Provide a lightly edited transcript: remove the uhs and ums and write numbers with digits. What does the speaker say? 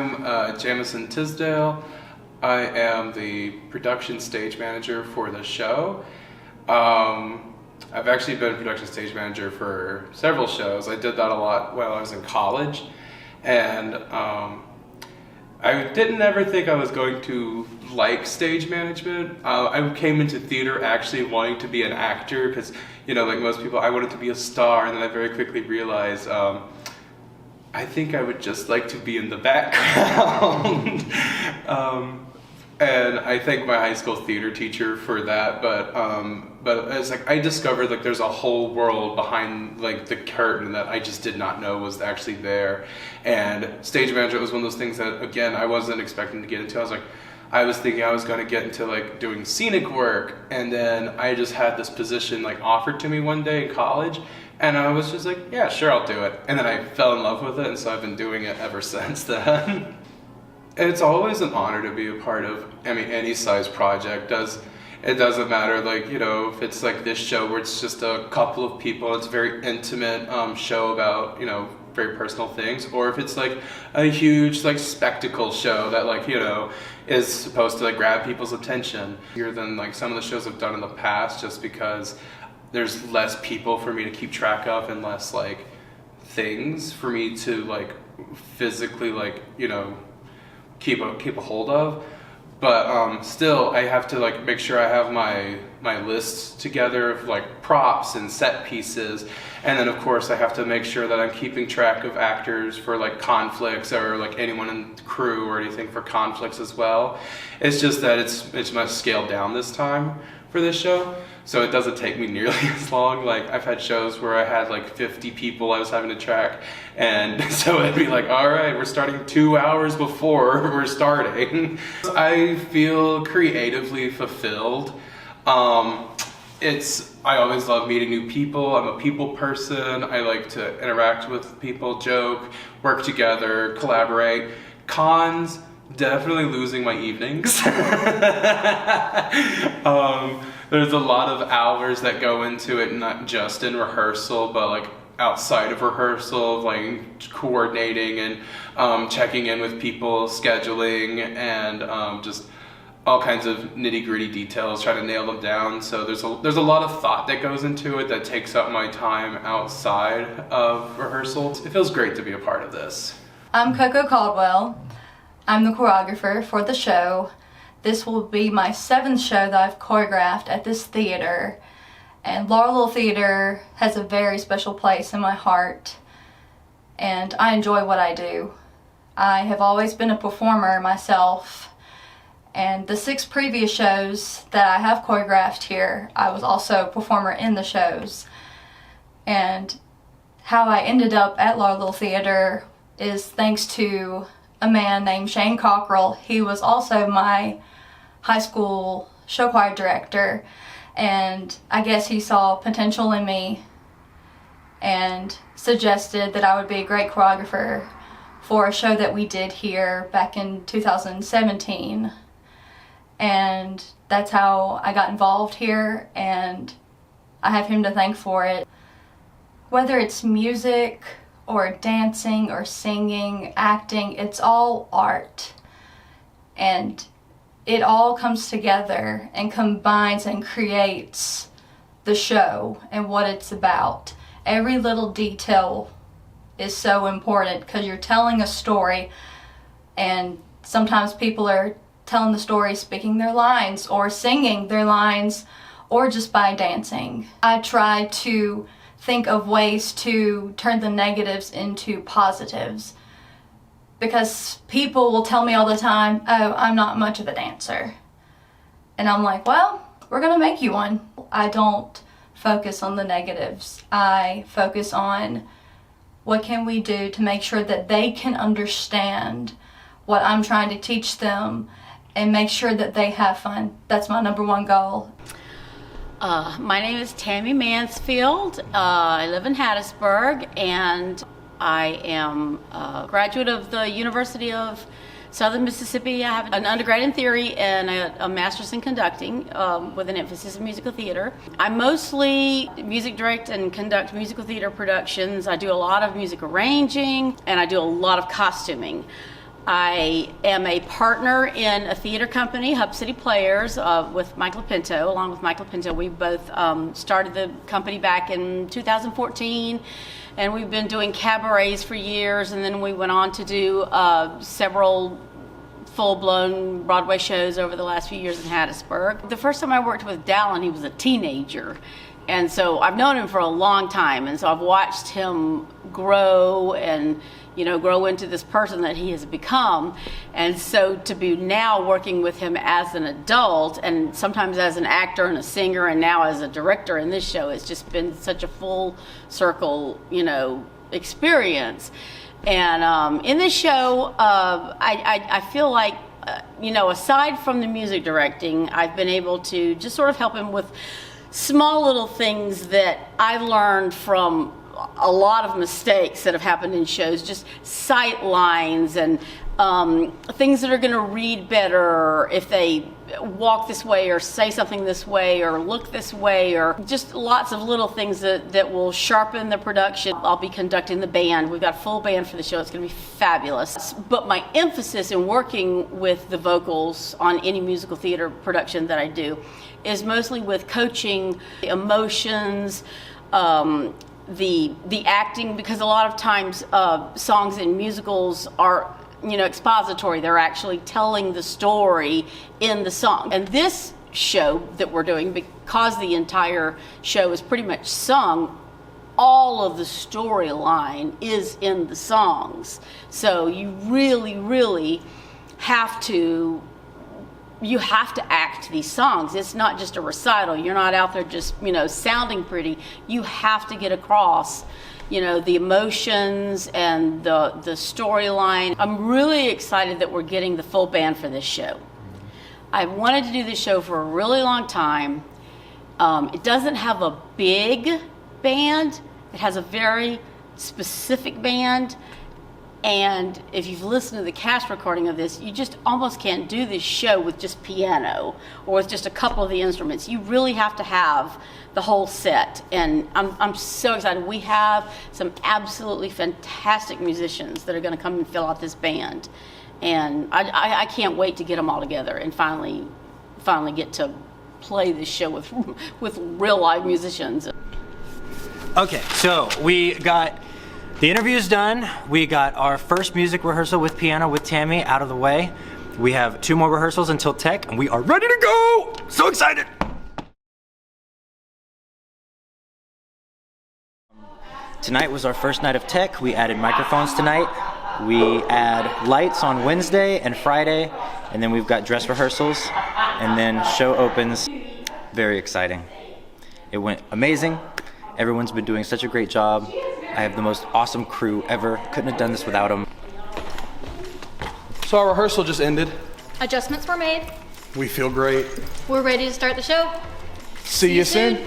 I'm Jamison Tisdale. I am the production stage manager for the show. I've actually been production stage manager for several shows. I did that a lot while I was in college, and I didn't ever think I was going to like stage management. I came into theater actually wanting to be an actor because, you know, like most people, I wanted to be a star, and then I very quickly realized I think I would just like to be in the background. And I thank my high school theater teacher for that, but it's like I discovered like there's a whole world behind like the curtain that I just did not know was actually there. And stage management was one of those things that, again, I wasn't expecting to get into. I was thinking I was going to get into like doing scenic work, and then I just had this position like offered to me one day in college, and I was just like, yeah, sure, I'll do it. And then I fell in love with it, and so I've been doing it ever since then. It's always an honor to be a part of, I mean, any size project. It doesn't matter, like, you know, if it's like this show where it's just a couple of people, it's a very intimate show about, you know, very personal things, or if it's like a huge like spectacle show that, like, you know, is supposed to like grab people's attention. Bigger than like some of the shows I've done in the past, just because there's less people for me to keep track of and less like things for me to like physically like, you know, keep a hold of. But still, I have to like make sure I have my lists together of like props and set pieces, and then of course I have to make sure that I'm keeping track of actors for like conflicts, or like anyone in the crew or anything for conflicts as well. It's just that it's much scaled down this time for this show, so it doesn't take me nearly as long. Like, I've had shows where I had like 50 people I was having to track, and so it'd be like, all right, we're starting 2 hours before we're starting. I feel creatively fulfilled. I always love meeting new people. I'm a people person. I like to interact with people, joke, work together, collaborate. Cons, definitely losing my evenings. There's a lot of hours that go into it, not just in rehearsal, but like outside of rehearsal, like coordinating and checking in with people, scheduling, and just all kinds of nitty-gritty details, trying to nail them down. So there's a lot of thought that goes into it that takes up my time outside of rehearsal. It feels great to be a part of this. I'm Coco Caldwell. I'm the choreographer for the show. This will be my 7th show that I've choreographed at this theater. And Laurel Theater has a very special place in my heart, and I enjoy what I do. I have always been a performer myself, and the 6 previous shows that I have choreographed here, I was also a performer in the shows. And how I ended up at Laurel Theater is thanks to a man named Shane Cockrell. He was also my high school show choir director, and I guess he saw potential in me and suggested that I would be a great choreographer for a show that we did here back in 2017. And that's how I got involved here, and I have him to thank for it. Whether it's music or dancing or singing, acting, it's all art. And it all comes together and combines and creates the show and what it's about. Every little detail is so important because you're telling a story, and sometimes people are telling the story speaking their lines or singing their lines or just by dancing. I try to think of ways to turn the negatives into positives, because people will tell me all the time, oh, I'm not much of a dancer. And I'm like, well, we're gonna make you one. I don't focus on the negatives. I focus on what can we do to make sure that they can understand what I'm trying to teach them and make sure that they have fun. That's my #1 goal. My name is Tammy Mansfield. I live in Hattiesburg, and I am a graduate of the University of Southern Mississippi. I have an undergrad in theory and a master's in conducting with an emphasis in musical theater. I mostly music direct and conduct musical theater productions. I do a lot of music arranging, and I do a lot of costuming. I am a partner in a theater company, Hub City Players, with Mike LaPinto. Along with Mike LaPinto, we both started the company back in 2014, and we've been doing cabarets for years, and then we went on to do several full-blown Broadway shows over the last few years in Hattiesburg. The first time I worked with Dallin, he was a teenager. And so I've known him for a long time, and so I've watched him grow and, you know, grow into this person that he has become. And so to be now working with him as an adult, and sometimes as an actor and a singer, and now as a director in this show, it's just been such a full circle, you know, experience. And in this show, I feel like, you know, aside from the music directing, I've been able to just sort of help him with small little things that I've learned from a lot of mistakes that have happened in shows, just sight lines and things that are going to read better if they walk this way or say something this way or look this way, or just lots of little things that will sharpen the production. I'll be conducting the band. We've got a full band for the show. It's going to be fabulous. But my emphasis in working with the vocals on any musical theater production that I do is mostly with coaching the emotions, the acting, because a lot of times songs in musicals are, you know, expository. They're actually telling the story in the song. And this show that we're doing, because the entire show is pretty much sung, all of the storyline is in the songs. So you really have to act these songs. It's not just a recital. You're not out there just, you know, sounding pretty. You have to get across, you know, the emotions and the storyline. I'm really excited that we're getting the full band for this show. I've wanted to do this show for a really long time. It doesn't have a big band. It has a very specific band. And if you've listened to the cast recording of this, you just almost can't do this show with just piano or with just a couple of the instruments. You really have to have the whole set. And I'm so excited. We have some absolutely fantastic musicians that are going to come and fill out this band. And I can't wait to get them all together and finally get to play this show with real live musicians. Okay, so we got the interview's done. We got our first music rehearsal with piano with Tammy out of the way. We have 2 more rehearsals until tech, and we are ready to go! So excited! Tonight was our first night of tech. We added microphones tonight. We add lights on Wednesday and Friday, and then we've got dress rehearsals, and then show opens. Very exciting. It went amazing. Everyone's been doing such a great job. I have the most awesome crew ever. Couldn't have done this without them. So our rehearsal just ended. Adjustments were made. We feel great. We're ready to start the show. See you soon.